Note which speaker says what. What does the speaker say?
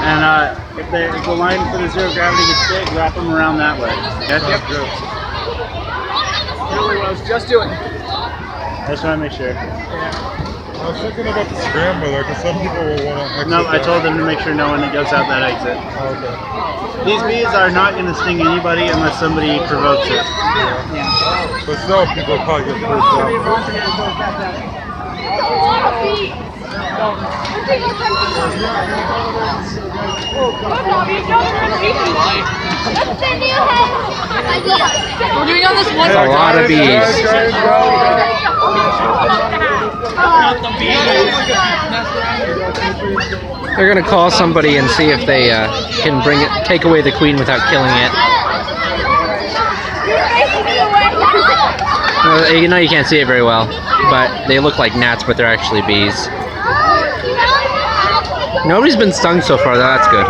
Speaker 1: And if the line for the zero gravity gets big, wrap them around that way. Yep.
Speaker 2: Really what I was just doing.
Speaker 1: I just want to make sure.
Speaker 3: I was thinking about the scrambler because some people will want to exit.
Speaker 1: No, I told them to make sure no one goes out that exit.
Speaker 3: Okay.
Speaker 1: These bees are not going to sting anybody unless somebody provokes it.
Speaker 3: Yeah. But still, people probably get freaked out.
Speaker 4: We're doing on this one.
Speaker 5: A lot of bees. They're gonna call somebody and see if they can take away the queen without killing it. Well, you know you can't see it very well, but they look like gnats, but they're actually bees. Nobody's been stung so far, though. That's good.